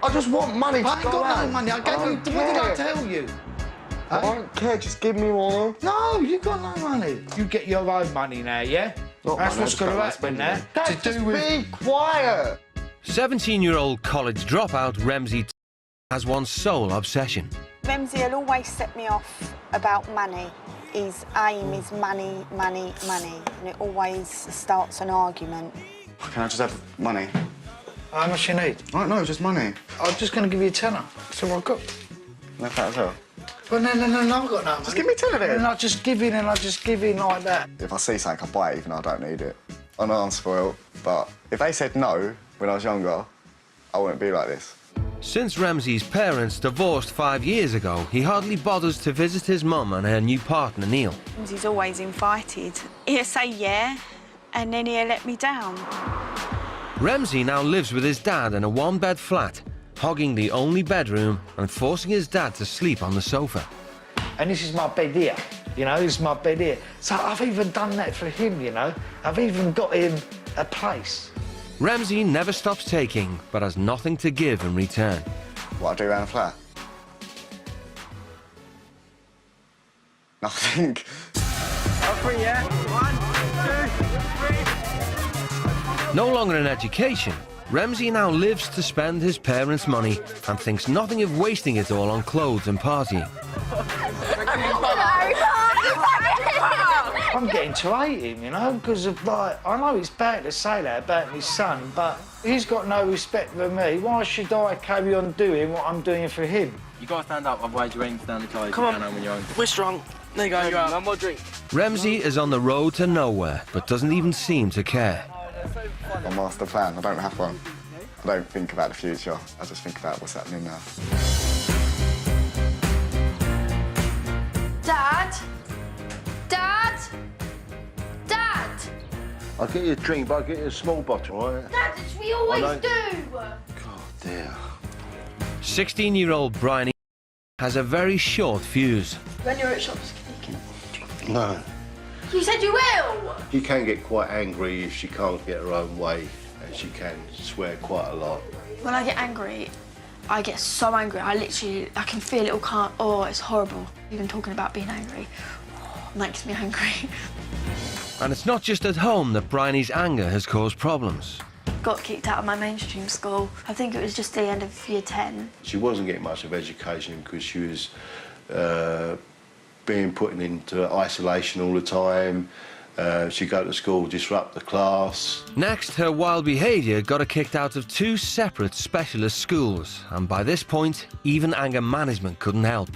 I just want money to go out. I ain't got no money. I gave you... What did I tell you? I don't care, just give me one. No, you got no money. You get your own money now, yeah? That's what's going to happen now. Dad, just be quiet. 17-year-old college dropout Remzi has one sole obsession. Remzi will always set me off about money. His aim is money, money, money, and it always starts an argument. Can I just have money? How much you need? I don't know, just money. I'm just going to give you a tenner. That's all I've got. Like that as well? Well, no, I've got no money. Just give me a tenner then. And I'll just give in and I'll just give in like that. If I see something, I buy it even though I don't need it. I know I'm spoiled, but if they said no when I was younger, I wouldn't be like this. Since Remzi's parents divorced 5 years ago, he hardly bothers to visit his mum and her new partner, Neil. He's always invited. He'll say yeah, and then he'll let me down. Remzi now lives with his dad in a one-bed flat, hogging the only bedroom and forcing his dad to sleep on the sofa. And this is my bed here, you know, this is my bed here. So I've even done that for him, you know. I've even got him a place. Remzi never stops taking, but has nothing to give in return. What I do around the flat? Nothing. Three, yeah? 1, 2, 3. No longer in education, Remzi now lives to spend his parents' money and thinks nothing of wasting it all on clothes and partying. I'm getting to hate him, you know, because of, like, I know it's bad to say that about his son, but he's got no respect for me. Why should I carry on doing what I'm doing for him? You got to stand up, otherwise your aim's down the tide. Come on, we're strong. There you go. One more drink. Remzi is on the road to nowhere, but doesn't even seem to care. My master plan, I don't have one. I don't think about the future, I just think about what's happening now. Dad? Dad? Dad? I'll get you a drink, but I'll get you a small bottle, all right? Dad, as we always do! God, dear. 16-year-old Bryony has a very short fuse. When you're at shops, can you No. You said you will! She can get quite angry if she can't get her own way, and she can swear quite a lot. When I get angry, I get so angry. I can feel it all can't. Oh, it's horrible. Even talking about being angry makes me angry. And it's not just at home that Bryony's anger has caused problems. Got kicked out of my mainstream school. I think it was just the end of year 10. She wasn't getting much of education because she was being put into isolation all the time. She'd go to school, disrupt the class. Next, her wild behaviour got her kicked out of 2 separate specialist schools, and by this point, even anger management couldn't help.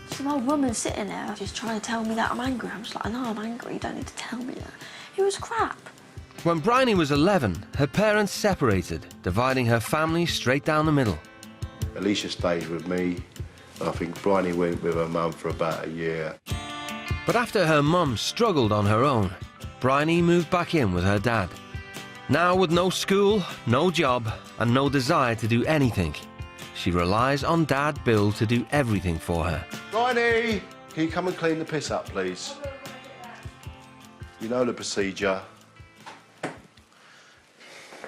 Some old woman sitting there just trying to tell me that I'm angry. I'm just like, I know I'm angry, you don't need to tell me that. It was crap. When Bryony was 11, her parents separated, dividing her family straight down the middle. Alicia stayed with me. I think Bryony went with her mum for about a year. But after her mum struggled on her own, Bryony moved back in with her dad. Now with no school, no job, and no desire to do anything, she relies on Dad Bill to do everything for her. Bryony, can you come and clean the piss up, please? You know the procedure.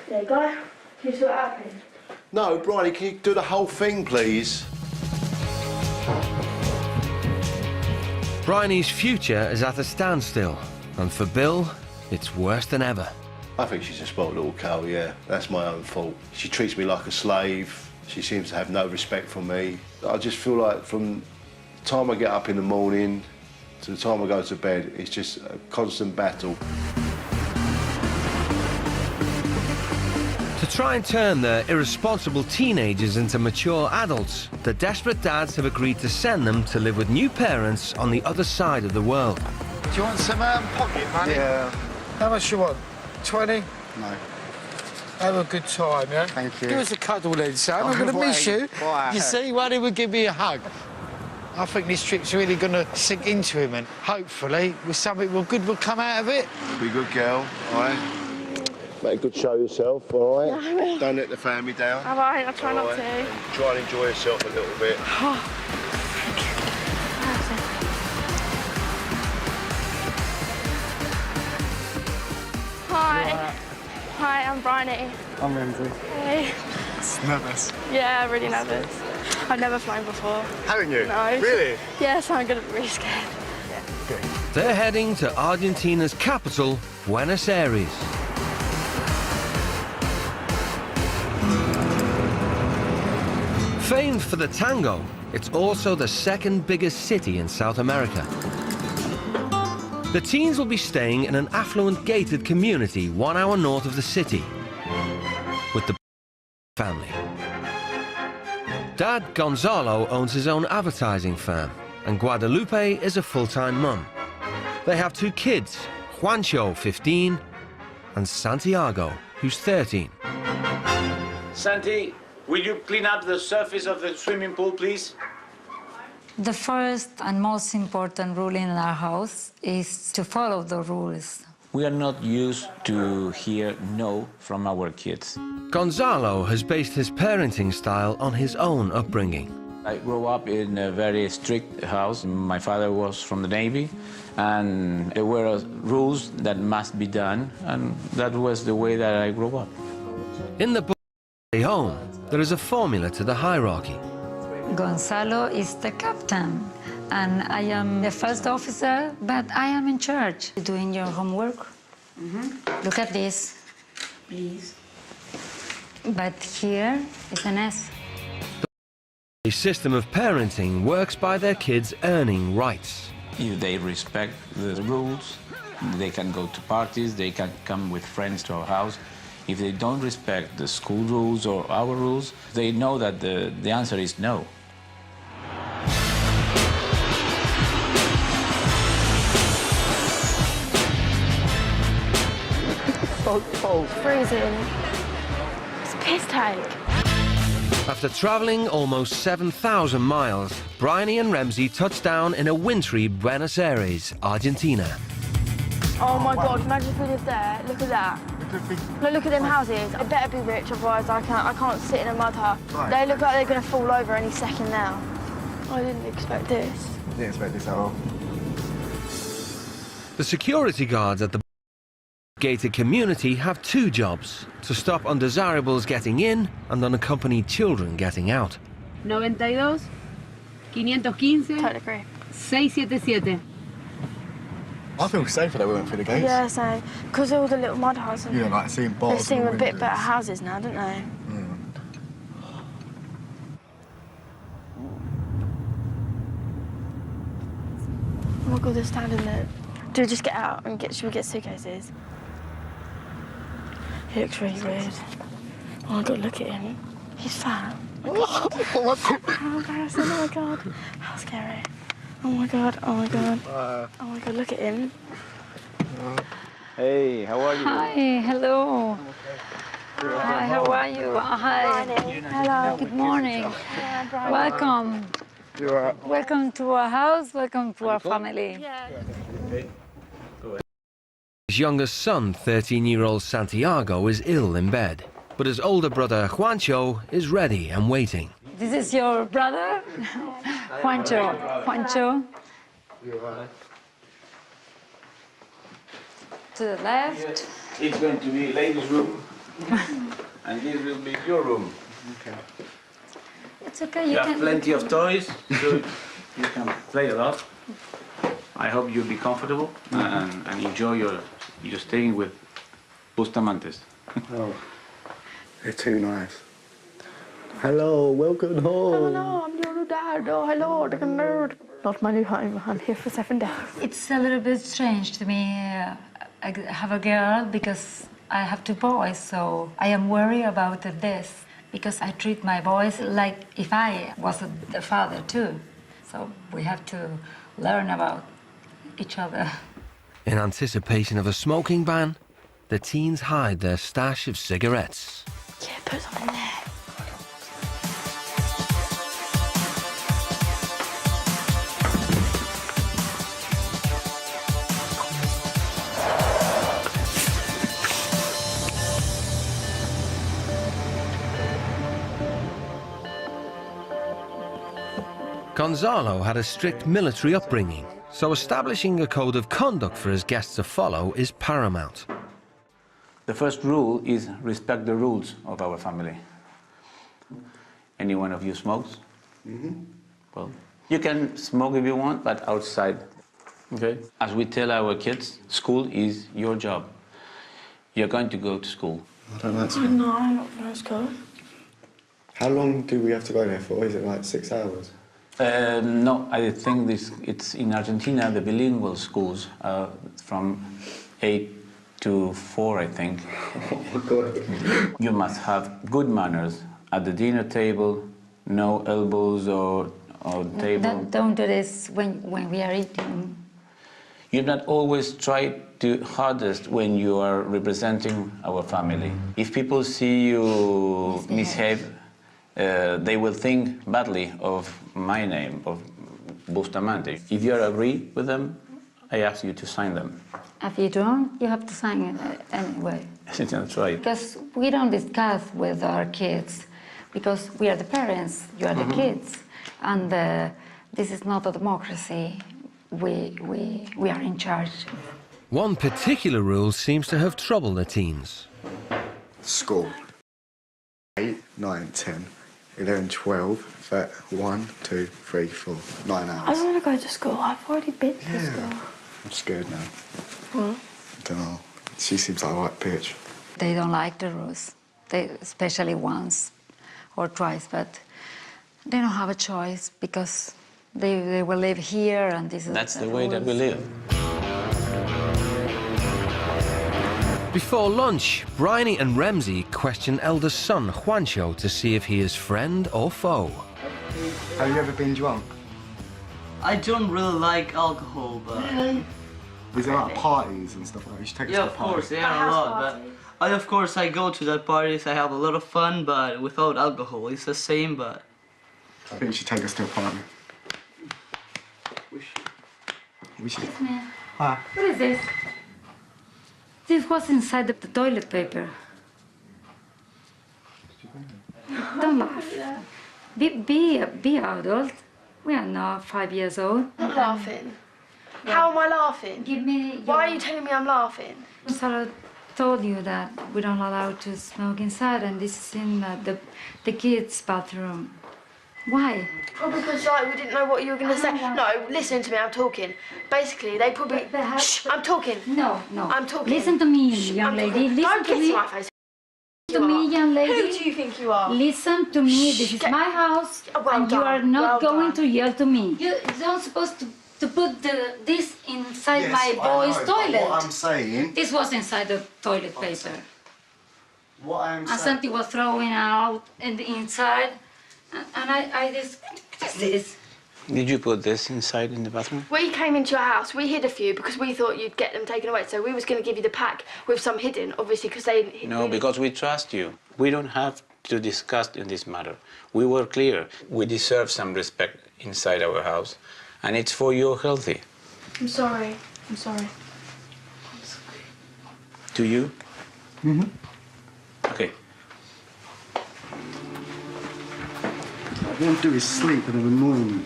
There you go. Can you sort it out, please? No, Bryony, can you do the whole thing, please? Bryony's future is at a standstill, and for Bill, it's worse than ever. I think she's a spoilt little cow, yeah. That's my own fault. She treats me like a slave. She seems to have no respect for me. I just feel like from the time I get up in the morning to the time I go to bed, it's just a constant battle. To try and turn their irresponsible teenagers into mature adults, the desperate dads have agreed to send them to live with new parents on the other side of the world. Do you want some pocket money? Yeah. How much you want? 20? No. Have a good time, yeah? Thank you. Give us a cuddle then, son. I'm going to miss you. Why? You see, why didn't we give me a hug? I think this trip's really going to sink into him, and hopefully, with something good will come out of it. Be a good girl, all right? Make a good show of yourself, all right? Yeah, I will. Don't let the family down. All right, I'll try all not right? to. And try and enjoy yourself a little bit. Hi. Hi, I'm Bryony. I'm Remzi. Hey. Nervous. Yeah, really nervous. I've never flown before. Haven't you? No. Really? Yeah, so I'm going to be really scared. They're heading to Argentina's capital, Buenos Aires. Famed for the tango, it's also the second biggest city in South America. The teens will be staying in an affluent gated community 1 hour north of the city with the family. Dad Gonzalo owns his own advertising firm and Guadalupe is a full-time mum. They have 2 kids, Juancho, 15, and Santiago, who's 13. Santi, will you clean up the surface of the swimming pool, please? The first and most important rule in our house is to follow the rules. We are not used to hear no from our kids. Gonzalo has based his parenting style on his own upbringing. I grew up in a very strict house. My father was from the Navy, and there were rules that must be done, and that was the way that I grew up. In the home, there is a formula to the hierarchy. Gonzalo is the captain, and I am the first officer, but I am in charge. Doing your homework. Look at this, please. But here is an S. The system of parenting works by their kids earning rights. If they respect the rules, they can go to parties, they can come with friends to our house. If they don't respect the school rules or our rules, they know that the answer is no. So cold. Freezing. It's a piss take. After travelling almost 7,000 miles, Bryony and Ramsey touched down in a wintry Buenos Aires, Argentina. Oh my God, imagine if we lived there. Look at that. No, look at them houses. They better be rich, otherwise I can't sit in a mud hut. Right. They look like they're going to fall over any second now. I didn't expect this. I didn't expect this at all. The security guards at the gated community have 2 jobs: to stop undesirables getting in and unaccompanied children getting out. 92, 515, Totally agree. 677. I feel safer that we went through the gates. Yeah, same. Because all the little mud huts. Yeah, like seeing bars. They seem a bit better houses now, don't they? Oh my God, they're standing there. Do we just get out and should we get suitcases? He looks really weird. Oh my God, look at him. He's fat. Oh my God. How embarrassing, oh my God. How scary. Oh my God, oh my God. Oh my God, look at him. Hey, how are you? Hi, hello. Hi, how are you? Hi. Hello. Good morning. Welcome. Welcome to our house, welcome to our family. His youngest son, 13-year-old Santiago, is ill in bed, but his older brother Juancho is ready and waiting. This is your brother, Juancho. Juancho. To the left. It's going to be ladies' room, and this will be your room. Okay. It's okay, You have plenty of toys, so you can play a lot. I hope you'll be comfortable and enjoy your staying with Bustamantes. Oh, they're too nice. Hello, welcome home. Hello, I'm your new dad. Oh, hello, the nerd. Not my new home. I'm here for 7 days. It's a little bit strange to me. I have a girl because I have 2 boys, so I am worried about this because I treat my boys like if I was the father too. So we have to learn about each other. In anticipation of a smoking ban, the teens hide their stash of cigarettes. Yeah, put some in there. Gonzalo had a strict military upbringing, so establishing a code of conduct for his guests to follow is paramount. The first rule is respect the rules of our family. Any one of you smokes? Well, you can smoke if you want, but outside. Okay? As we tell our kids, school is your job. You're going to go to school. I don't like school. No, I'm not going to school. How long do we have to go there for? Is it like 6 hours? No, I think it's in Argentina, the bilingual schools from 8 to 4, I think. Oh, God. You must have good manners at the dinner table, no elbows or table. Don't do this when we are eating. You not always try to hardest when you are representing our family. If people see you misbehave, they will think badly of my name, of Bustamante. If you agree with them, I ask you to sign them. If you don't, you have to sign it anyway. That's right. Because we don't discuss with our kids, because we are the parents, you are the kids, and this is not a democracy. We are in charge. One particular rule seems to have troubled the teens. School. 8, 9, 10, 11, 12, 1, 2, 3, 4, 9 hours. I don't want to go to school. I've already been to school. I'm scared now. What? I don't know. She seems like a right bitch. They don't like the rules, especially once or twice, but they don't have a choice because they will live here and this is... That's the way that we live. Before lunch, Bryony and Ramsey question eldest son Juancho to see if he is friend or foe. Have you ever been drunk? I don't really like alcohol, but... Is there like parties and stuff like that? You should take us Yeah, to a of party. course, there are a lot, but... of course, I go to that parties, I have a lot of fun, but without alcohol, it's the same, but... I think you should take us to a party. We should. Excuse me. Hi. What is this? This was inside the toilet paper. Don't laugh. Be adult. We are not 5 years old. I'm laughing. How am I laughing? Give me. Why are you telling me I'm laughing? Sarah told you that we don't allow to smoke inside, and this is in the kids' bathroom. Why? Probably because like we didn't know what you were going to say. No, listen to me. I'm talking. Basically, they probably. Shh! I'm talking. No. I'm talking. Listen to me, young lady. Listen Don't to kiss me. my face. To me, young lady. Who do you think you are? Listen to me. This is my house, and you are not going to yell to me. You don't supposed to put this inside my boy's toilet. What I'm saying. This was inside the toilet paper. What I'm And saying. something was thrown out in the inside, and I just this. Did you put this inside in the bathroom? We came into your house. We hid a few because we thought you'd get them taken away. So we was going to give you the pack with some hidden, obviously, because they. No, because we trust you. We don't have to discuss in this matter. We were clear. We deserve some respect inside our house, and it's for your healthy. I'm sorry. I'm sorry. Do you? Mm-hmm. Okay. What I want to do is sleep and then annoy me.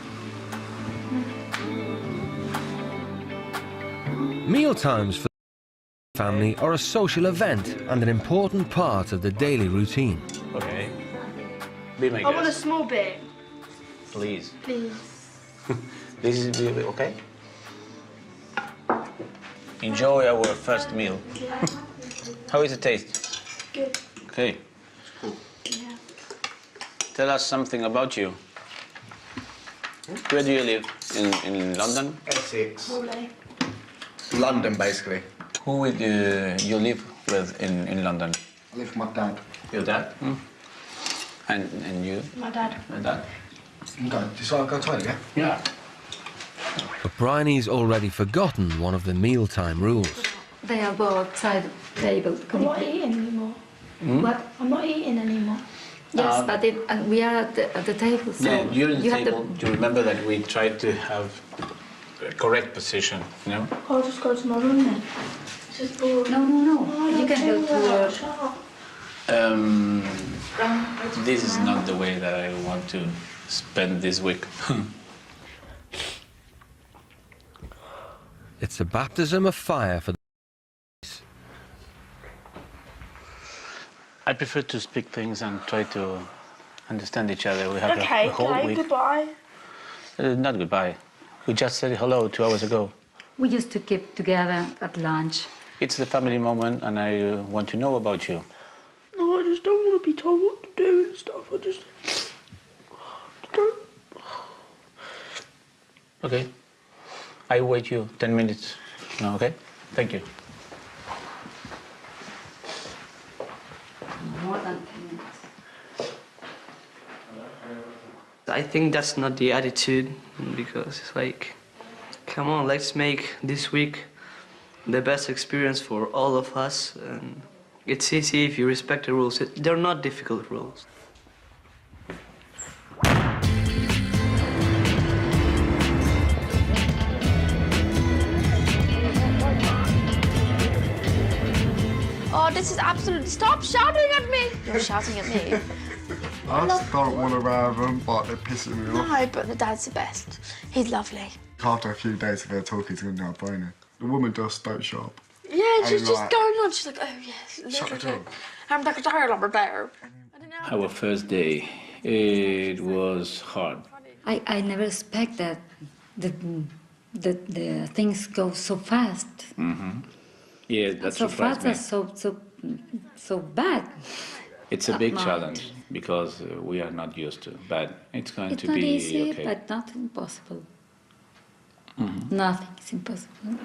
Mealtimes for the family are a social event and an important part of the daily routine. Okay. Be my I want a guest. small bit. Please. Please. This is okay? Enjoy our first meal. How is it taste? Good. Okay. Yeah. Tell us something about you. Where do you live? In London? Essex. Really? London, basically. Who would you live with in London? I live with my dad. Your dad? And you? My dad. And dad? Okay, just want to go toilet, yeah? Yeah. But Bryony's already forgotten one of the mealtime rules. They are both outside the table. I'm not eating anymore. What? I'm not eating anymore. Yes, but we are at the table, so Yeah, during the you have table, do you remember that we tried to have a correct position, you know? I'll just go to my room then. It's just boring. No. You can go to Shut up. This is not the way that I want to spend this week. It's a baptism of fire for the I prefer to speak things and try to understand each other. We have Okay, the whole week. goodbye. Not goodbye. We just said hello 2 hours ago. We used to keep together at lunch. It's the family moment, and I want to know about you. No, I just don't want to be told what to do and stuff. I just don't. Okay. I wait you 10 minutes. No, okay? Thank you. More than 10 minutes. I think that's not the attitude, because it's like, come on, let's make this week the best experience for all of us. And it's easy if you respect the rules. They're not difficult rules. Oh, this is absolutely... Stop shouting at me! You're shouting at me. I just don't want to have them, but they're pissing me off. No, but the dad's the best. He's lovely. After a few days of her talking, it's going to go brainer. The woman does don't shop. Yeah, she's And just like- going on. She's like, oh, yes. Shut the door. I'm like a tired over there. Our first day, it was hard. I never expect that the things go so fast. Yeah, that So surprised fast me. and so bad. It's a big Not. challenge because we are not used to, but it's going It's to not be easy, okay. but not impossible. Nothing is impossible.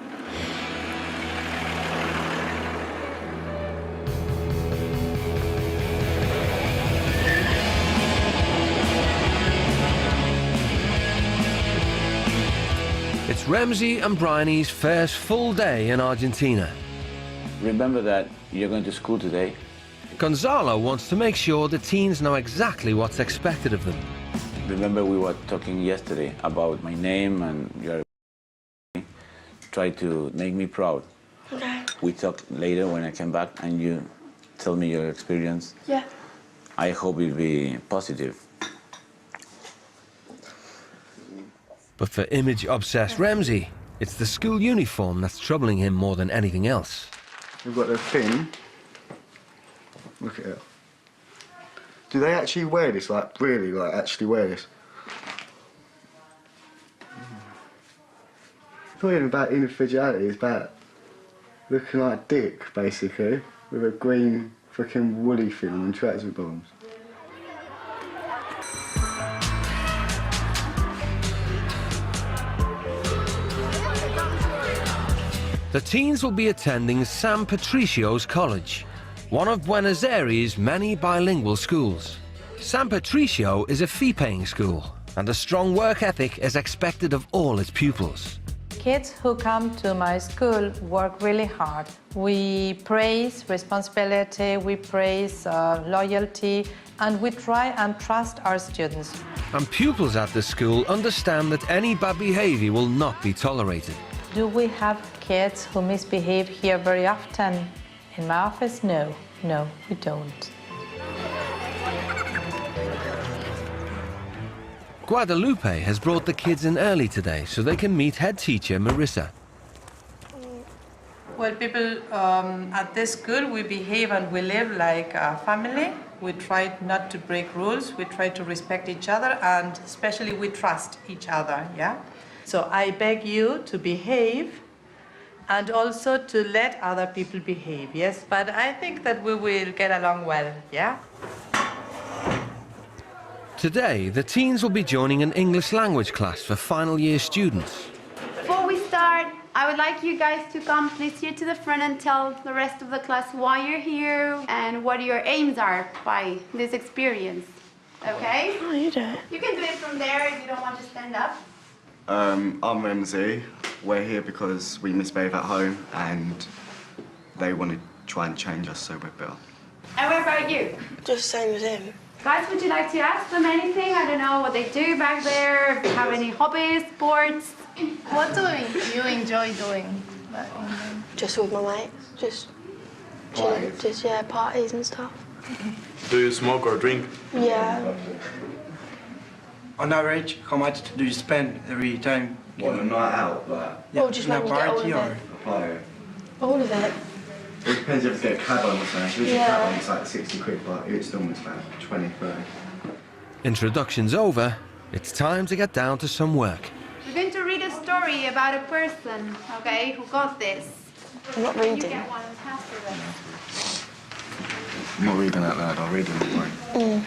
It's Ramsey and Bryony's first full day in Argentina. Remember that you're going to school today. Gonzalo wants to make sure the teens know exactly what's expected of them. Remember we were talking yesterday about my name and your try to make me proud. Okay. We talk later when I come back and you tell me your experience. Yeah. I hope it'll be positive. But for image-obsessed Ramsey, it's the school uniform that's troubling him more than anything else. We've got the thing. Look at it. Do they actually wear this? Like, really, like, actually wear this? It's not even about individuality, it's about looking like a dick, basically, with a green freaking woolly thing and tracksuit bottoms. The teens will be attending San Patricio's college, one of Buenos Aires' many bilingual schools. San Patricio is a fee-paying school, and a strong work ethic is expected of all its pupils. Kids who come to my school work really hard. We praise responsibility, we praise loyalty, and we try and trust our students. And pupils at the school understand that any bad behavior will not be tolerated. Do we have kids who misbehave here very often? In my office, no. No, we don't. Guadalupe has brought the kids in early today so they can meet head teacher Marissa. Well, people at this school, we behave and we live like a family. We try not to break rules, we try to respect each other, and especially we trust each other, yeah? So I beg you to behave and also to let other people behave, yes? But I think that we will get along well, yeah? Today, the teens will be joining an English language class for final year students. Before we start, I would like you guys to come please here to the front and tell the rest of the class why you're here and what your aims are by this experience. Okay? Oh, you do it. You can do it from there if you don't want to stand up. I'm Ramsey. We're here because we misbehave at home and they want to try and change us so we're better. And what about you? Just same as him. Guys, would you like to ask them anything? I don't know what they do back there, if they have any hobbies, sports. What do you enjoy doing? Just with my mates. Just chilling. Just, yeah, parties and stuff. Do you smoke or drink? Yeah. On average, how much do you spend every time? What, a night out? Like, Yeah, or just in a when you get all party of or? it. a party? All of it. It depends if you get a cab on or something. If you get a Yeah. cab on, it's like 60 quid, but it's almost about 20, 30. Introductions over, it's time to get down to some work. We're going to read a story about a person, okay, who got this. I'm not reading. You get one and pass the rest. I'm not reading out loud, I'll read it.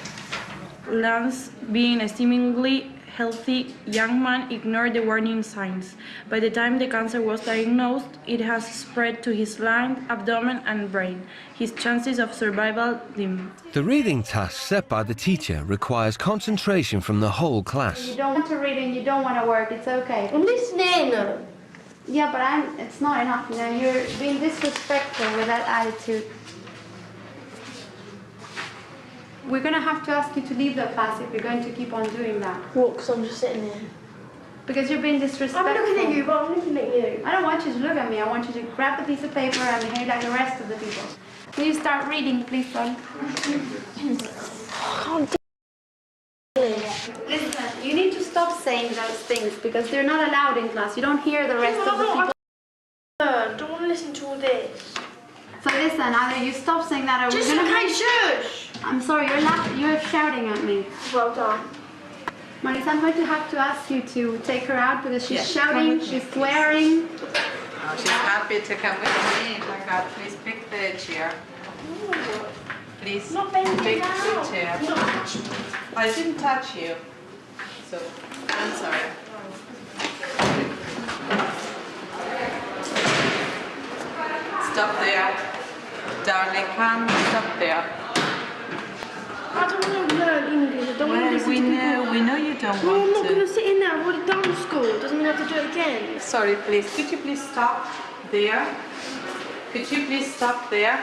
Lance, being a seemingly healthy young man, ignored the warning signs. By the time the cancer was diagnosed, it has spread to his lung, abdomen, and brain. His chances of survival dim. The reading task set by the teacher requires concentration from the whole class. You don't want to read and you don't want to work, it's okay. I'm listening. Yeah, but it's not enough, you know, you're being disrespectful with that attitude. We're going to have to ask you to leave the class if you're going to keep on doing that. What, because I'm just sitting here? Because you're being disrespectful. I'm looking at you, but I'm looking at you. I don't want you to look at me. I want you to grab the piece of paper and behave like the rest of the people. Will you start reading, please, son? I can't do it. Listen, you need to stop saying those things because they're not allowed in class. You don't hear the rest of the people. I don't want to listen to all this. So listen, either you stop saying that or Just we're gonna... okay, shush! I'm sorry, you're shouting at me. Well done. Marisa, I'm going to have to ask you to take her out because she's Yes, shouting, she's swearing. Oh, she's happy to come with me. My God, please pick the chair. Please Not bending pick down. the chair. Not touching. I didn't touch you. So, I'm sorry. Stop there. Darling, come, stop there. I don't want to learn English. I don't want to listen to people. We know you don't No, want I'm not to. going to sit in there. I've already done school. Doesn't mean I have to do it again. Sorry, please. Could you please stop there? Could you please stop there?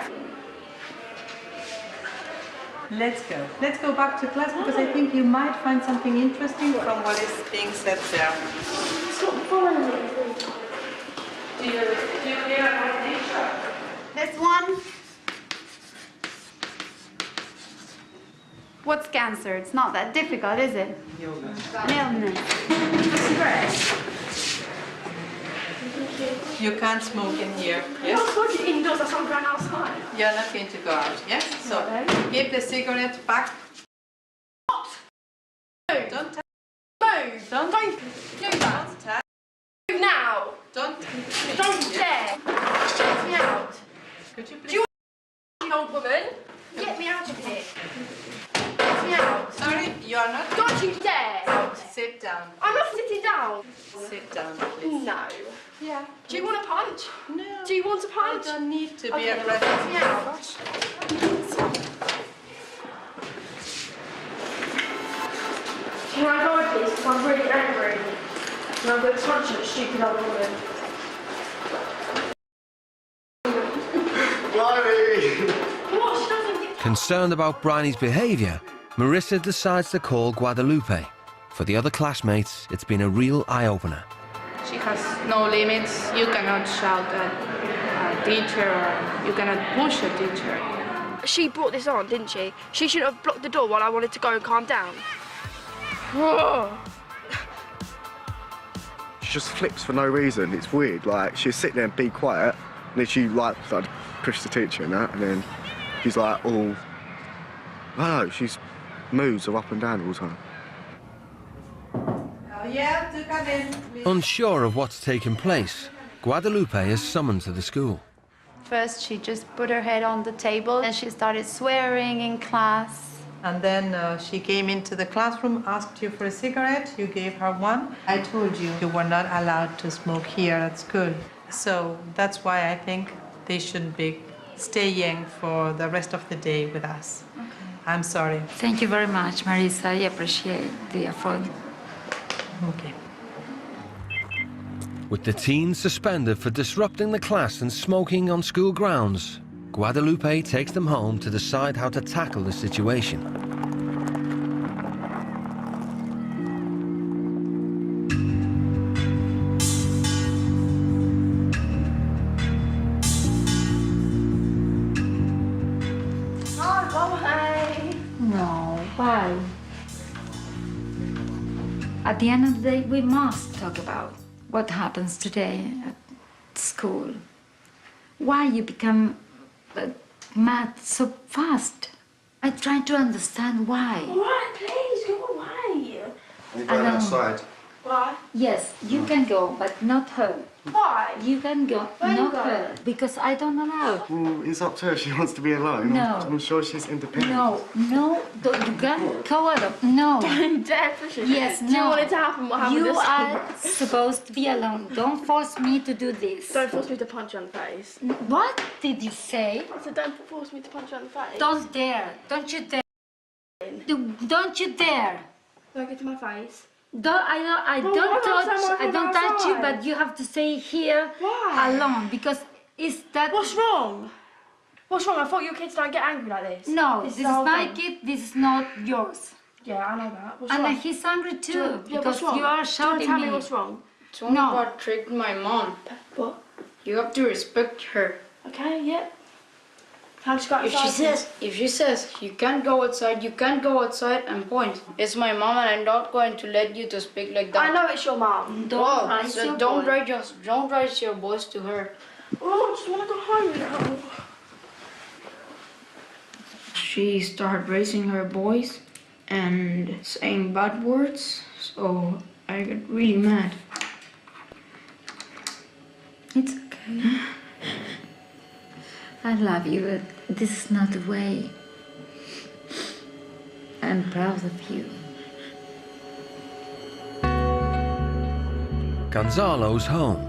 Let's go. Let's go back to class because I think you might find something interesting from what is being said there. Stop following me. Do you hear my teacher? This one. What's cancer? It's not that difficult, is it? An illness. You can't smoke in here, I'm yes? not smoking indoors. I'm going outside. You're not going to go out, yes? So, give the cigarette back. Move. Don't touch. Move. Don't touch. Move now. Don't dare. Get me out. Could you please? Do you want old woman? Get me out of here. Get me out. Sorry, you are not. Don't you dare. Sit down. I'm not sitting down. Sit down, please. No. Yeah. Do you want a punch? No. Do you want a punch? I don't need to be Okay, aggressive. get me out. Can I go, please? Because I'm really angry. And I'm going to punch that stupid old woman. What? She doesn't get... Concerned about Bryony's behaviour, Marissa decides to call Guadalupe. For the other classmates, it's been a real eye-opener. She has no limits. You cannot shout at a teacher or you cannot push a teacher. She brought this on, didn't she? She shouldn't have blocked the door while I wanted to go and calm down. She just flips for no reason. It's weird. Like, she'll sit there and be quiet, and then she, like, started to push the teacher and that, and then she's like, all... I don't know, she's moves her up and down all the time. Yeah, to come in, please. Unsure of what's taken place, Guadalupe is summoned to the school. First, she just put her head on the table and she started swearing in class. And then she came into the classroom, asked you for a cigarette, you gave her one. I told you you were not allowed to smoke here at school. So that's why I think they should be staying for the rest of the day with us. Okay. I'm sorry. Thank you very much, Marisa. I appreciate the effort. Okay. With the teens suspended for disrupting the class and smoking on school grounds, Guadalupe takes them home to decide how to tackle the situation. Oh, go away. No, why? At the end of the day, we must talk about what happens today at school. Why you become mad so fast? I try to understand why. All right, please, go away. You're going outside. Why? Yes, you can go, but not her. Why? You can go, Where you not go? her, because I don't allow. Well, it's up to her. She wants to be alone. No. I'm sure she's independent. No, you can't go out. No. Don't dare push it. Yes, Do you no. want it to happen? What happened You this are time? supposed to be alone. Don't force me to do this. Don't force me to punch you on the face. What did you say? I said don't force me to punch you on the face. Don't dare. Don't you dare. Don't you dare. Don't get to my face. I don't touch you, but you have to stay here alone because it's that. What's wrong? What's wrong? I thought your kids don't get angry like this. No, this the is whole my thing. kid. This is not yours. Yeah, I know that. What's And wrong? he's angry too Yeah, because what's wrong? you are Do you shouting want to tell me. me what's wrong? It's only No. about treating my mom. What? You have to respect her. Okay, yeah. How to go If outside? she says you can't go outside, you can't go outside, and point. It's my mom, and I'm not going to let you to speak like that. I know it's your mom. Don't raise so your don't voice. raise your voice to her. Oh, I just want to go home now. She started raising her voice and saying bad words, so I got really mad. It's okay. I love you, but this is not the way. I'm proud of you. Gonzalo's home,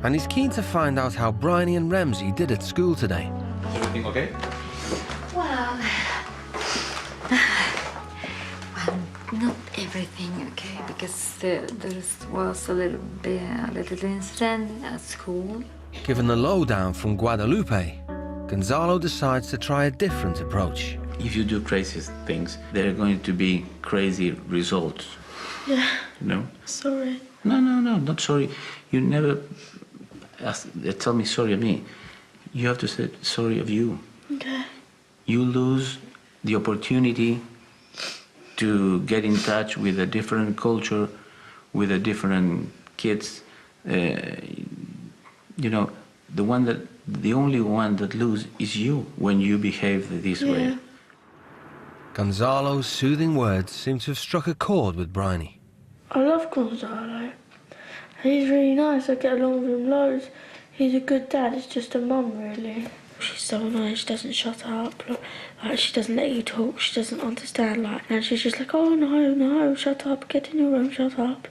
and he's keen to find out how Bryony and Ramsey did at school today. Is everything okay? Well, not everything, okay, because there was a little incident at school. Given the lowdown from Guadalupe, Gonzalo decides to try a different approach. If you do crazy things, there are going to be crazy results. Yeah. You know? Sorry. No, not sorry. You never tell me sorry of me. You have to say sorry of you. Okay. You lose the opportunity to get in touch with a different culture, with a different kids. You know, the only one that loses is you when you behave this way. Gonzalo's soothing words seem to have struck a chord with Bryony. I love Gonzalo. He's really nice. I get along with him loads. He's a good dad. It's just a mum, really. She's so annoying. She doesn't shut up. Like, she doesn't let you talk. She doesn't understand. And she's just like, oh, no, shut up. Get in your room, shut up.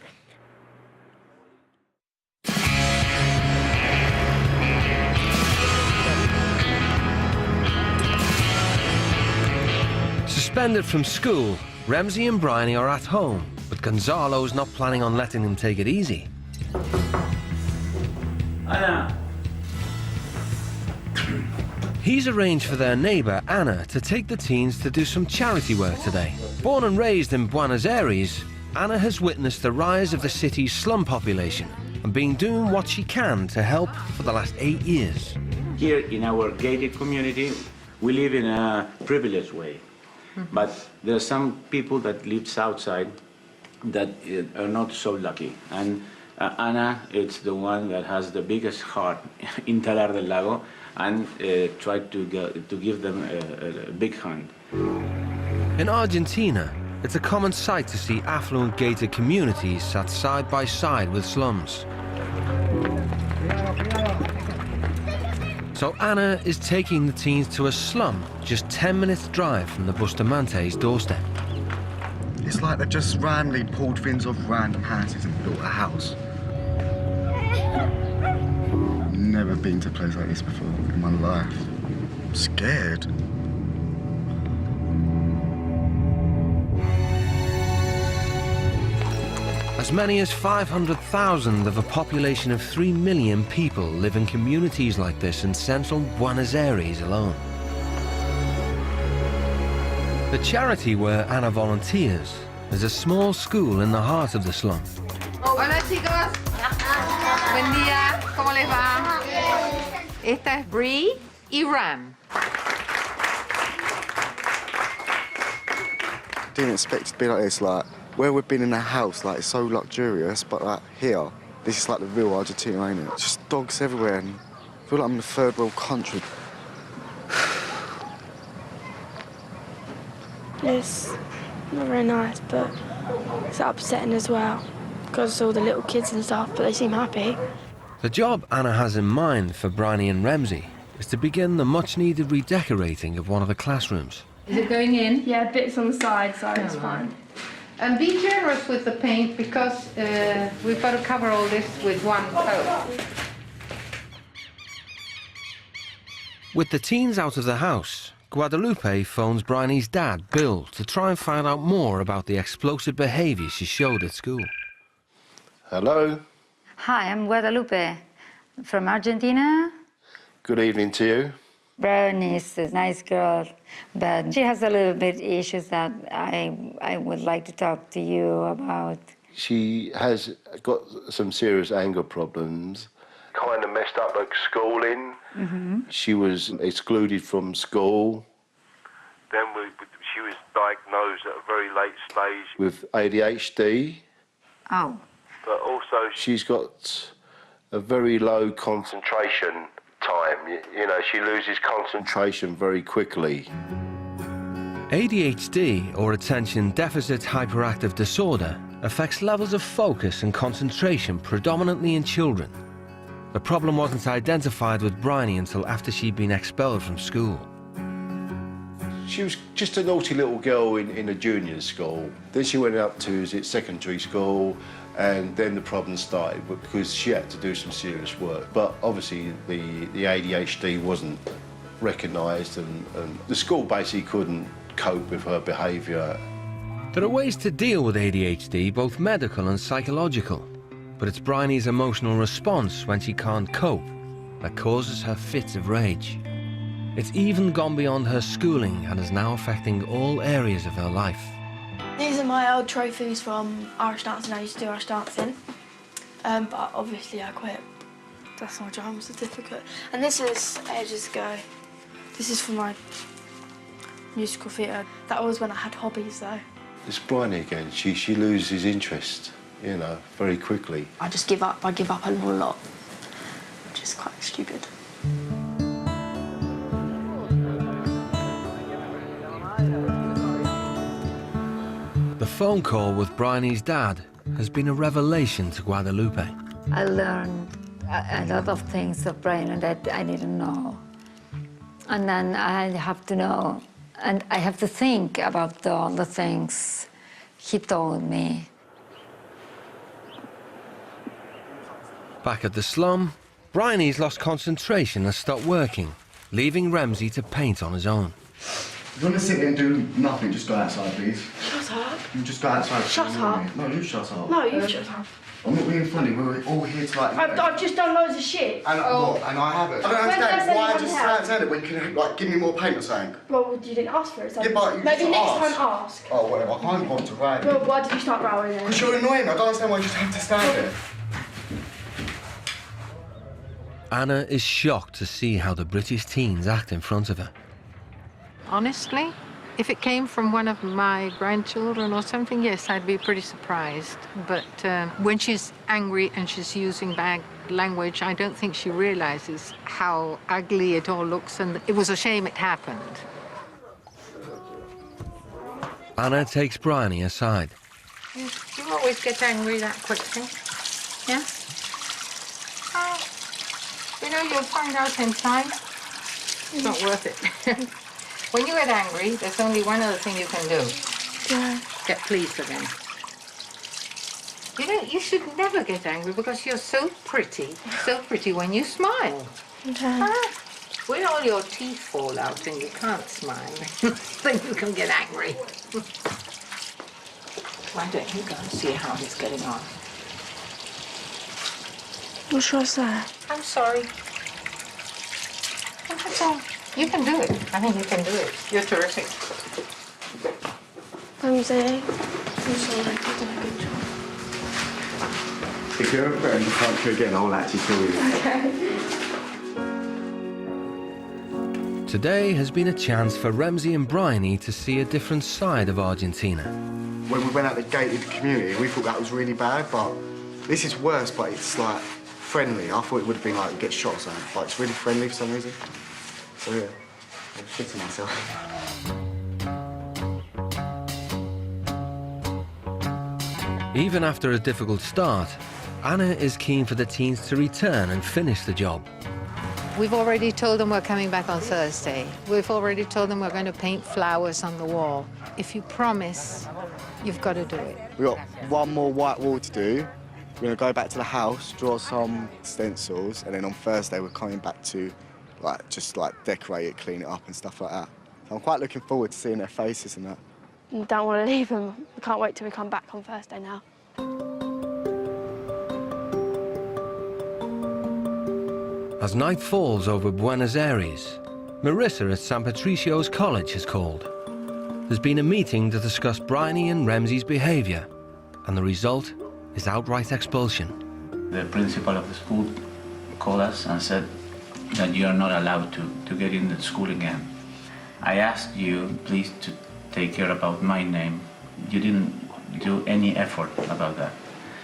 Suspended from school, Ramsey and Bryony are at home, but Gonzalo's not planning on letting them take it easy. Anna. He's arranged for their neighbour, Anna, to take the teens to do some charity work today. Born and raised in Buenos Aires, Anna has witnessed the rise of the city's slum population and been doing what she can to help for the last 8 years. Here in our gated community, we live in a privileged way. But there are some people that live outside that are not so lucky. And Anna is the one that has the biggest heart in Talar del Lago and tried to give them a big hand. In Argentina, it's a common sight to see affluent gated communities sat side by side with slums. So Anna is taking the teens to a slum just 10 minutes drive from the Bustamante's doorstep. It's like they've just randomly pulled things off random houses and built a house. I've never been to a place like this before in my life. I'm scared. As many as 500,000 of a population of 3 million people live in communities like this in central Buenos Aires alone. The charity where Anna volunteers is a small school in the heart of the slum. Hola chicos, buen día, ¿cómo les va? Esta es Bree y Ram. Didn't expect it to be like this, like, where we've been in a house, like, it's so luxurious, but like here, this is like the real Argentina, ain't it? Just dogs everywhere, and I feel like I'm in a third world country. Yes, not very nice, but it's upsetting as well because all the little kids and stuff, but they seem happy. The job Anna has in mind for Bryony and Ramsey is to begin the much-needed redecorating of one of the classrooms. Is it going in? Yeah, bits on the side, so it's fine. And be generous with the paint because we've got to cover all this with one coat. With the teens out of the house, Guadalupe phones Bryony's dad, Bill, to try and find out more about the explosive behaviour she showed at school. Hello. Hi, I'm Guadalupe from Argentina. Good evening to you. Bryony is a nice girl, but she has a little bit issues that I would like to talk to you about. She has got some serious anger problems. Kind of messed up her schooling. She was excluded from school. Then she was diagnosed at a very late stage with ADHD. Oh. But also she's got a very low concentration time. You know, she loses concentration very quickly. ADHD, or Attention Deficit Hyperactive Disorder, affects levels of focus and concentration predominantly in children. The problem wasn't identified with Bryony until after she'd been expelled from school. She was just a naughty little girl in a junior school. Then she went up to secondary school, and then the problem started because she had to do some serious work. But obviously the ADHD wasn't recognised, and the school basically couldn't cope with her behaviour. There are ways to deal with ADHD, both medical and psychological. But it's Bryony's emotional response when she can't cope that causes her fits of rage. It's even gone beyond her schooling and is now affecting all areas of her life. These are my old trophies from Irish dancing. I used to do Irish dancing, but obviously I quit. That's my drama certificate. And this is ages ago. This is for my musical theatre. That was when I had hobbies, though. It's Bryony again. She loses interest, you know, very quickly. I just give up. I give up a lot, which is quite stupid. The phone call with Bryony's dad has been a revelation to Guadalupe. I learned a lot of things of Bryony that I didn't know. And then I have to know, and I have to think about all the things he told me. Back at the slum, Bryony's lost concentration and stopped working, leaving Ramsey to paint on his own. If you want to sit there and do nothing, just go outside, please. Shut up. You just go outside. Shut up. No, you shut up. No, you shut up. I'm not being funny. We're all here to like. I've just done loads of shit. And what? And I haven't. I don't understand. Why just stand it when you can like give me more paint or something? Well, you didn't ask for it. So Yeah, but you maybe just next asked. time ask. Oh, whatever. I can't bother to ride. Well, why did you start rowing then? Because you're annoying. I don't understand why you just have to stand there. Anna is shocked to see how the British teens act in front of her. Honestly, if it came from one of my grandchildren or something, yes, I'd be pretty surprised. But when she's angry and she's using bad language, I don't think she realizes how ugly it all looks, and it was a shame it happened. Anna takes Bryony aside. You always get angry that quickly, yeah? You know, you'll find out in time. It's not worth it. When you get angry, there's only one other thing you can do. Yeah. Get pleased again. You know, you should never get angry because you're so pretty when you smile. Okay. When all your teeth fall out and you can't smile, then you can get angry. Why don't you go and see how he's getting on? What should I say? I'm sorry. That's all. You can do it. I think you can do it. You're terrific. Ramsey, I'm sorry. You did a good job. If you're ever in the country again, I'll actually kill you. Okay. Today has been a chance for Ramsey and Bryony to see a different side of Argentina. When we went out the gate with the community, we thought that was really bad, but this is worse, but it's like friendly. I thought it would have been like get shot or something, but it's really friendly for some reason. So yeah, I'm shitting myself. Even after a difficult start, Anna is keen for the teens to return and finish the job. We've already told them we're coming back on Thursday. We've already told them we're going to paint flowers on the wall. If you promise, you've got to do it. We've got one more white wall to do. We're going to go back to the house, draw some stencils, and then on Thursday we're coming back to just decorate it, clean it up and stuff like that. So I'm quite looking forward to seeing their faces and that. Don't want to leave them. We can't wait till we come back on Thursday now. As night falls over Buenos Aires, Marissa at San Patricio's college has called. There's been a meeting to discuss Bryony and Remzi's behaviour, and the result is outright expulsion. The principal of the school called us and said that you are not allowed to get in the school again. I asked you, please, to take care about my name. You didn't do any effort about that.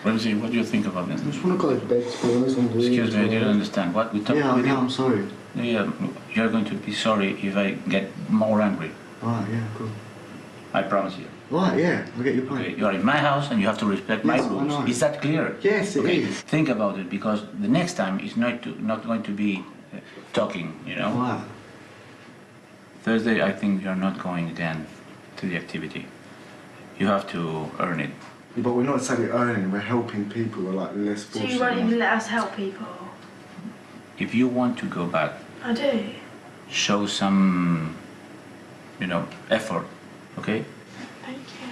Remzi, what do you think about this? I just want to go to bed, to be honest. Excuse me, I didn't understand. What? We talked with you? I'm sorry. Yeah, you're going to be sorry if I get more angry. Right, yeah, cool. I promise you. Right, yeah, I get your point. Okay, you are in my house and you have to respect my rules. I know. Is that clear? Yes, it is. Think about it, because the next time is not going to be talking, you know? Right. Thursday, I think you're not going again to the activity. You have to earn it. Yeah, but we're not exactly earning, we're helping people who are less So fortunate. you won't even let us help people? If you want to go back, I do. show some, effort, okay? Thank you.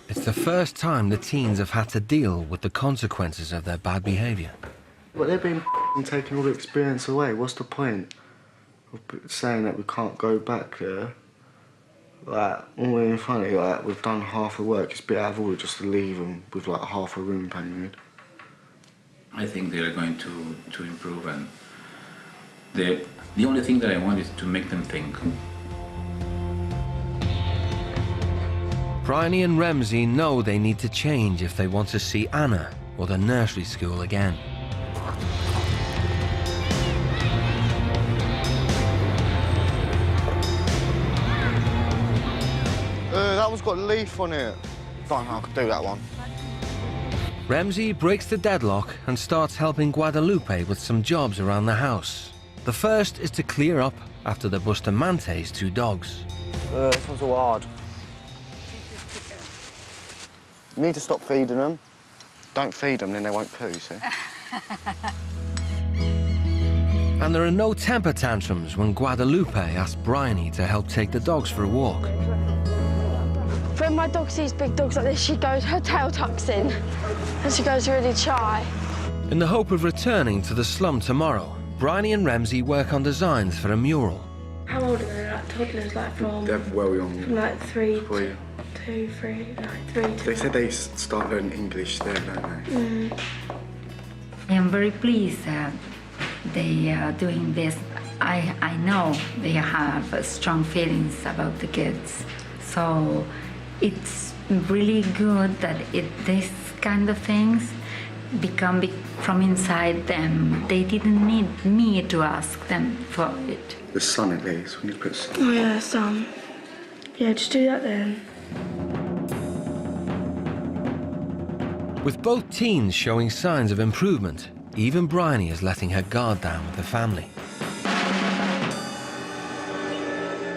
It's the first time the teens have had to deal with the consequences of their bad behaviour. But they've been taking all the experience away. What's the point of saying that we can't go back there? When we're in front of you, we've done half the work. It's a bit out of order just to leave them with half a room painted. I think they're going to improve, and the only thing that I want is to make them think. Bryony and Remzi know they need to change if they want to see Anna or the nursery school again. That one's got a leaf on it. Don't know, I could do that one. Remzi breaks the deadlock and starts helping Guadalupe with some jobs around the house. The first is to clear up after the Bustamante's 2 dogs. This one's all hard. You need to stop feeding them. Don't feed them, then they won't poo, see? And there are no temper tantrums when Guadalupe asks Bryony to help take the dogs for a walk. When my dog sees big dogs like this, her tail tucks in, and she goes really shy. In the hope of returning to the slum tomorrow, Bryony and Remzi work on designs for a mural. How old are they? Like toddlers, from... They're well young. From 3 3. 2, 3, 3 to... They said they start learning English there, don't they? I am very pleased that they are doing this. I know they have strong feelings about the kids. So it's really good that this kind of things become from inside them. They didn't need me to ask them for it. The sun at least, when you put sun. Oh yeah, sun. Yeah, just do that then. With both teens showing signs of improvement, even Bryony is letting her guard down with the family.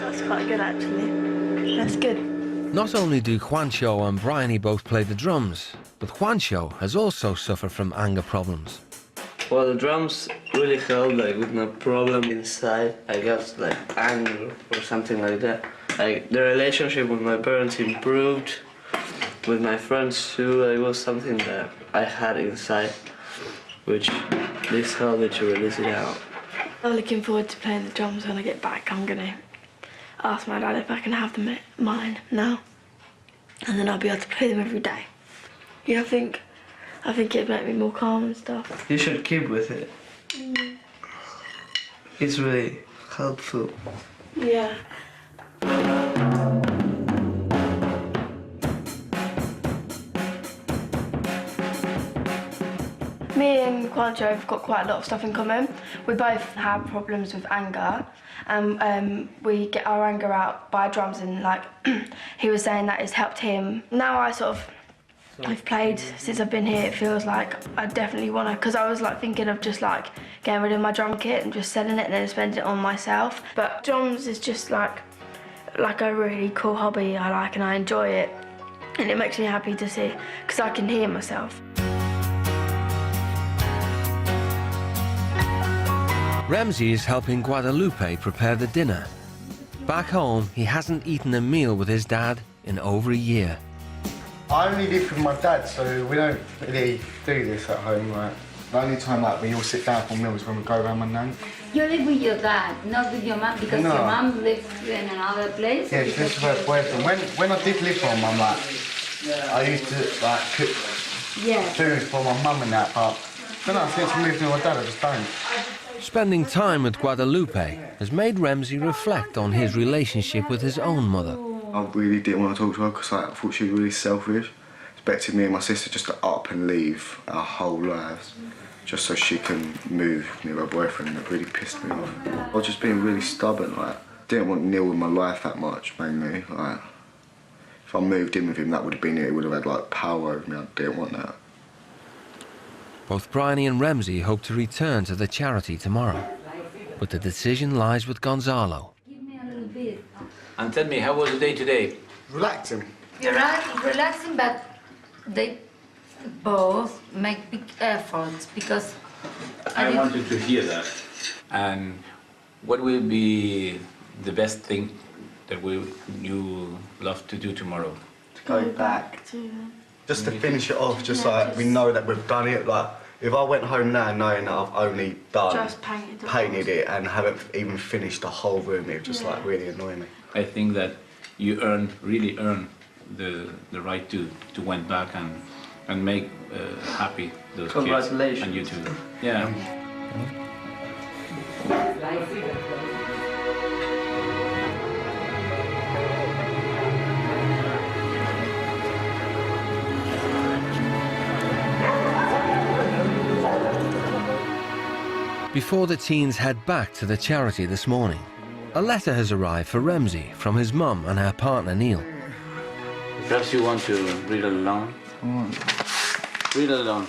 That's quite good, actually. That's good. Not only do Juancho and Bryony both play the drums, but Juancho has also suffered from anger problems. Well, the drums really help, with no problem inside. I guess, anger or something like that. The relationship with my parents improved. With my friends too, it was something that I had inside, which this helped me to release it out. I'm looking forward to playing the drums when I get back. I'm gonna ask my dad if I can have them mine now, and then I'll be able to play them every day. Yeah, I think it'd make me more calm and stuff. You should keep with it. It's really helpful. Yeah. Me and Juancho have got quite a lot of stuff in common. We both have problems with anger, and we get our anger out by drums, and he was saying that it's helped him. Now I sort of I've played since I've been here. It feels like I definitely want to, because I was like thinking of just like getting rid of my drum kit and just selling it and then spending it on myself. But drums is just like a really cool hobby I like, and I enjoy it, and it makes me happy to see because I can hear myself. Ramsey is helping Guadalupe prepare the dinner. Back home, he hasn't eaten a meal with his dad in over a year. I only live with my dad, so we don't really do this at home. Like, the only time like we all sit down for meals is when we go around my nan. You live with your dad, not with your mum, because No. your mum lives in another place? Yeah, she lives with her boyfriend. When I did live with my mum, like, I used to like cook food for my mum and that, but then I since I moved with my dad, I just don't. Spending time with Guadalupe has made Ramsey reflect on his relationship with his own mother. I really didn't want to talk to her because I thought she was really selfish. Expected me and my sister just to up and leave our whole lives just so she can move near her boyfriend. It really pissed me off. I was just being really stubborn. Like, didn't want Neil in my life that much, mainly. Like, if I moved in with him, that would have been it. He would have had like power over me. I didn't want that. Both Bryony and Ramsey hope to return to the charity tomorrow, but the decision lies with Gonzalo. Give me a little bit. And tell me, how was the day today? Relaxing. You're right, relaxing, but they both make big efforts because I wanted to hear that. And what will be the best thing that you love to do tomorrow? To go back. Just to finish it off, just like we know that we've done it. Like, if I went home now knowing that I've only done Just painted it and haven't even finished the whole room, it would just like really annoy me. I think that you really earn the right to went back and make happy those kids. Congratulations. And you too. Yeah. Before the teens head back to the charity this morning, a letter has arrived for Ramsey from his mum and her partner Neil. Perhaps you want to read it alone? Read it alone.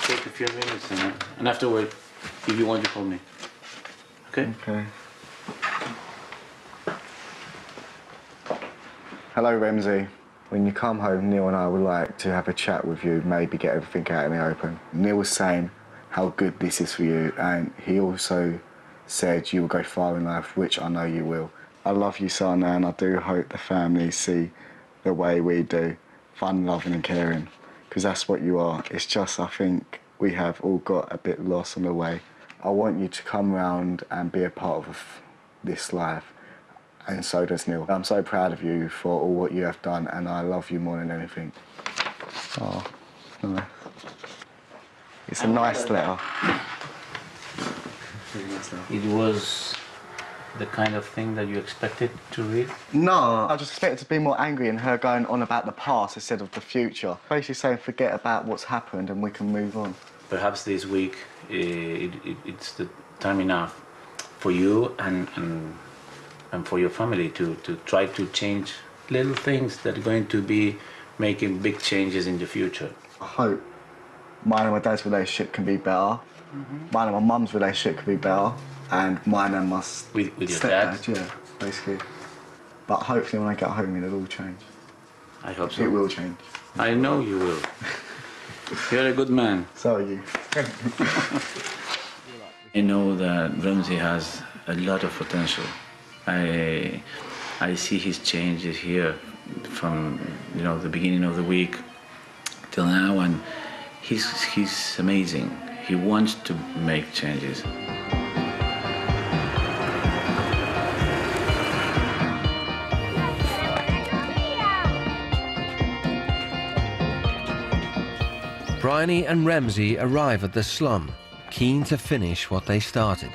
Take a few minutes and afterward, if you want to call me. Okay? Okay. Hello, Ramsey. When you come home, Neil and I would like to have a chat with you, maybe get everything out in the open. Neil was saying how good this is for you, and he also said you will go far in life, which I know you will. I love you, son, and I do hope the family see the way we do, fun, loving and caring, because that's what you are. It's just, I think we have all got a bit lost on the way. I want you to come round and be a part of this life, and so does Neil. I'm so proud of you for all what you have done, and I love you more than anything. Oh, nice. It's a nice letter. It was the kind of thing that you expected to read? No, I just expected to be more angry and her going on about the past instead of the future. Basically saying forget about what's happened and we can move on. Perhaps this week it's the time enough for you and for your family to try to change little things that are going to be making big changes in the future. I hope mine and my dad's relationship can be better. Mine and my mum's relationship can be better. And mine and my with your dad? Yeah, basically. But hopefully when I get home it'll all change. I hope so. It will change. I know you will. You're a good man. So are you. I know that Ramsey has a lot of potential. I see his changes here from the beginning of the week till now, and he's amazing. He wants to make changes. Bryony and Ramsey arrive at the slum, keen to finish what they started.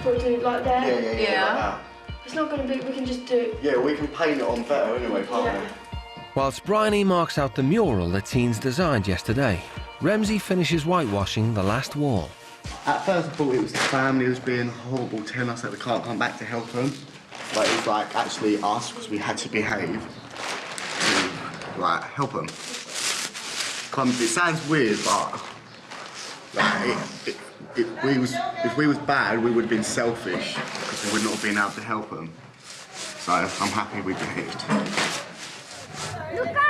We'll do it like that. Yeah. It's not going to be, we can just do... Yeah, we can paint it on better anyway, can't we? Whilst Bryony marks out the mural the teens designed yesterday, Ramsey finishes whitewashing the last wall. At first I thought it was the family who was being horrible, telling us that we can't come back to help them. But it's like actually us, because we had to behave to like, help them. It sounds weird, but like, if we was bad, we would have been selfish because we would not have been able to help them. So I'm happy we behaved.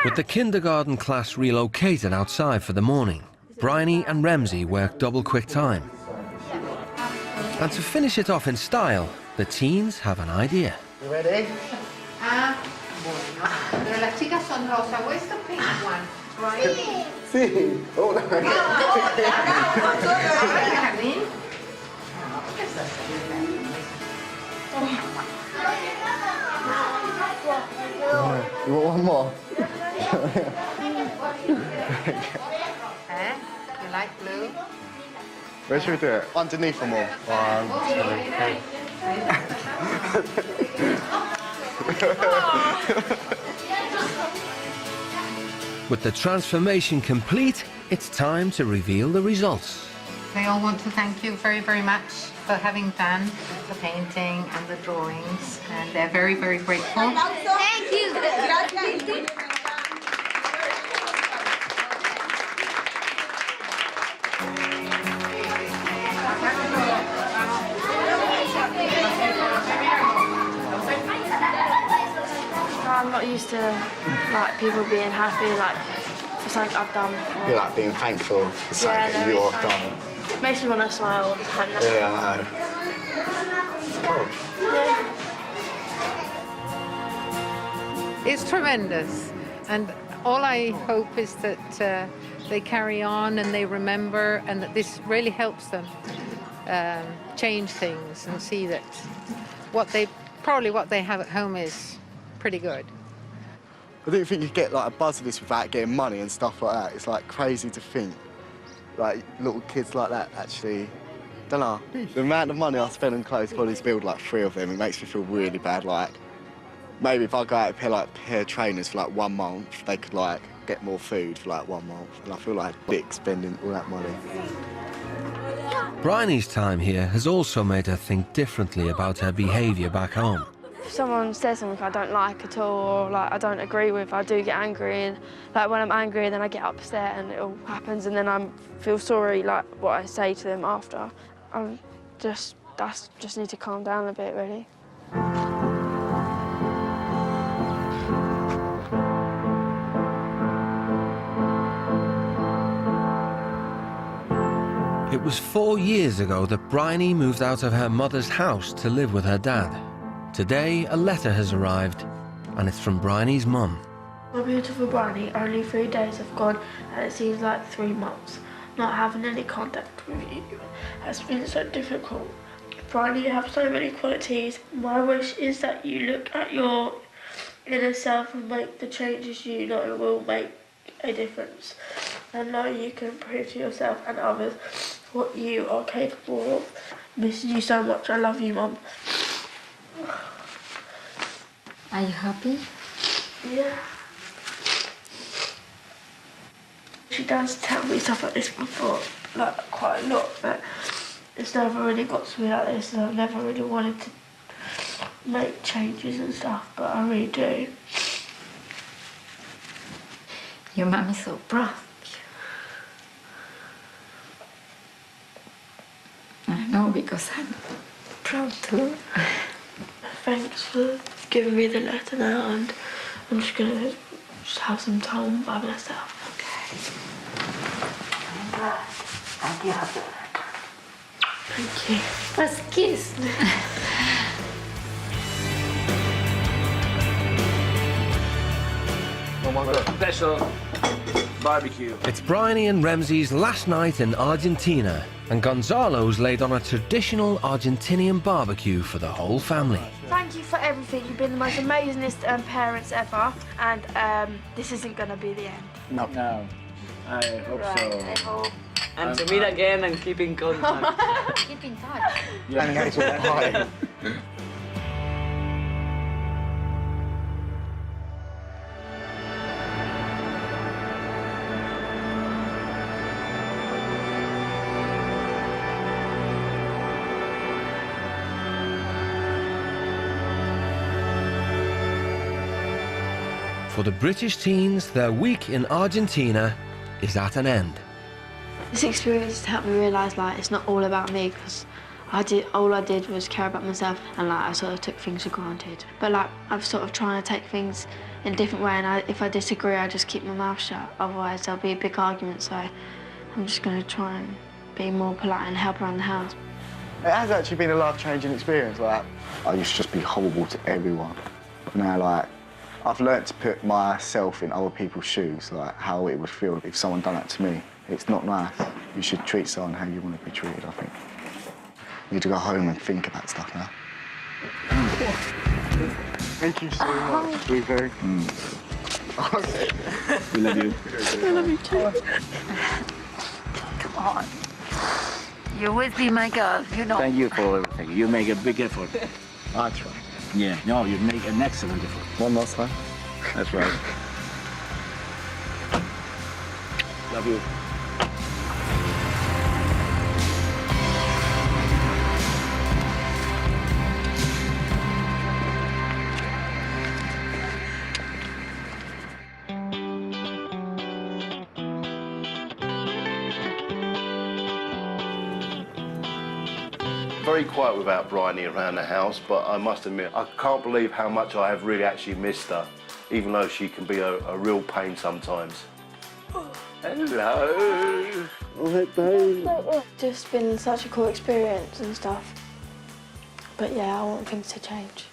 With the kindergarten class relocated outside for the morning, Bryony and Ramsey work double quick time. And to finish it off in style, the teens have an idea. You ready? Pero las chicas son rosa. Where's the pink one? Right? Sí. Oh, no. You want one more? You like blue? Where should we do it? Underneath them all. 1, 2, 3. With the transformation complete, it's time to reveal the results. They all want to thank you very, very much for having done the painting and the drawings, and they're very, very grateful. Thank you. I'm not used to like people being happy like for something I've done before. You're like being thankful for something you have done. Makes me want to smile all the time. Yeah, I know. It's tremendous, and all I hope is that they carry on and they remember, and that this really helps them change things and see that what they have at home is pretty good. I don't think you get like a buzz of this without getting money and stuff like that. It's like crazy to think, like little kids like that actually. Don't know. The amount of money I spend on clothes, probably to build like 3 of them, it makes me feel really bad. Like maybe if I go out and pair like pair of trainers for like 1 month, they could like get more food for like 1 month, and I feel like a dick spending all that money. Bryony's time here has also made her think differently about her behaviour back home. If someone says something I don't like at all, or like I don't agree with, I do get angry, and like when I'm angry then I get upset and it all happens, and then I feel sorry like what I say to them after. I just need to calm down a bit really. It was 4 years ago that Bryony moved out of her mother's house to live with her dad. Today, a letter has arrived, and it's from Bryony's mum. My beautiful Bryony, only 3 days have gone, and it seems like 3 months. Not having any contact with you has been so difficult. Bryony, you have so many qualities. My wish is that you look at your inner self and make the changes you know will make a difference. And know you can prove to yourself and others what you are capable of. Missing you so much. I love you, Mum. Are you happy? Yeah. She does tell me stuff like this before, like quite a lot, but it's never really got to me like this, and I've never really wanted to make changes and stuff, but I really do. Your mum is so proud. I know, because I'm proud too. Thanks for giving me the letter now, and I'm just gonna have some time by myself. Okay. Thank you. Thank you. Let's kiss. Oh my God. Special barbecue. It's Bryony and Ramsey's last night in Argentina, and Gonzalo's laid on a traditional Argentinian barbecue for the whole family. Thank you for everything. You've been the most amazingest parents ever, and this isn't gonna be the end. No. I hope so. I hope. And to meet again and keep in contact. Keep in touch. And that's all right. For the British teens, their week in Argentina is at an end. This experience helped me realise, like, it's not all about me, because all I did was care about myself, and like I sort of took things for granted. But like I'm sort of trying to take things in a different way, and if I disagree, I just keep my mouth shut. Otherwise, there'll be a big argument. So I'm just going to try and be more polite and help around the house. It has actually been a life-changing experience. Like, I used to just be horrible to everyone. Now, like, I've learnt to put myself in other people's shoes, like how it would feel if someone done that to me. It's not nice. You should treat someone how you want to be treated, I think. You need to go home and think about stuff now. Thank you so much, sweetheart. We love you. I love you too. Come on. You always be my girl, you know. Thank you for everything. You make a big effort. I try. Yeah, no, you make an excellent effort. One last time. That's right. Love you. Very quiet without Bryony around the house, but I must admit, I can't believe how much I have really actually missed her, even though she can be a real pain sometimes. Hello. It's just been such a cool experience and stuff. But yeah, I want things to change.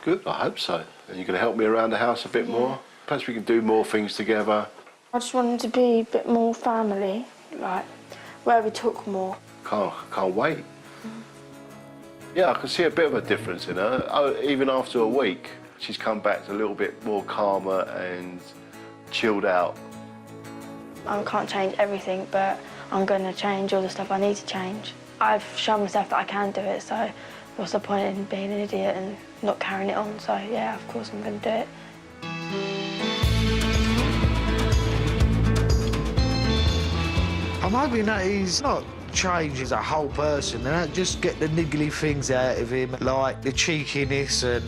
Good, I hope so. And you're going to help me around the house a bit more? Perhaps we can do more things together. I just wanted to be a bit more family, like where we talk more. Can't wait. Yeah, I can see a bit of a difference in her. Even after a week, she's come back a little bit more calmer and chilled out. I can't change everything, but I'm going to change all the stuff I need to change. I've shown myself that I can do it, so what's the point in being an idiot and not carrying it on? So yeah, of course I'm going to do it. I'm hoping that he's not changed as a whole person, and I just get the niggly things out of him, like the cheekiness and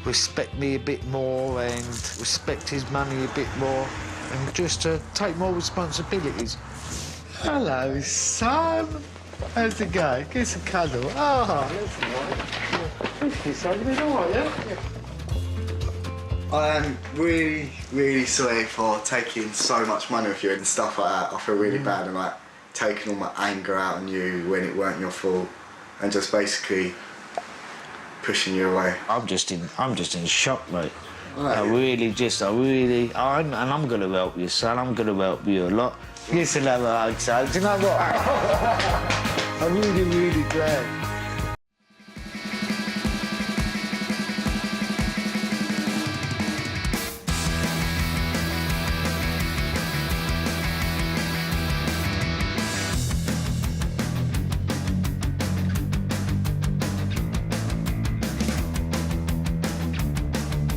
respect me a bit more and respect his money a bit more and just to take more responsibilities. Hello, son. How's it going? Give us a cuddle. Oh, that's nice. Son, you been all right, yeah? I am really, really sorry for taking so much money off you and stuff like that. I feel really bad and like taking all my anger out on you when it weren't your fault and just basically pushing you away. I'm just in shock, mate. Right. And I'm going to help you, son. I'm going to help you a lot. Yes, another hug, son. Do you know what? I'm really, really glad.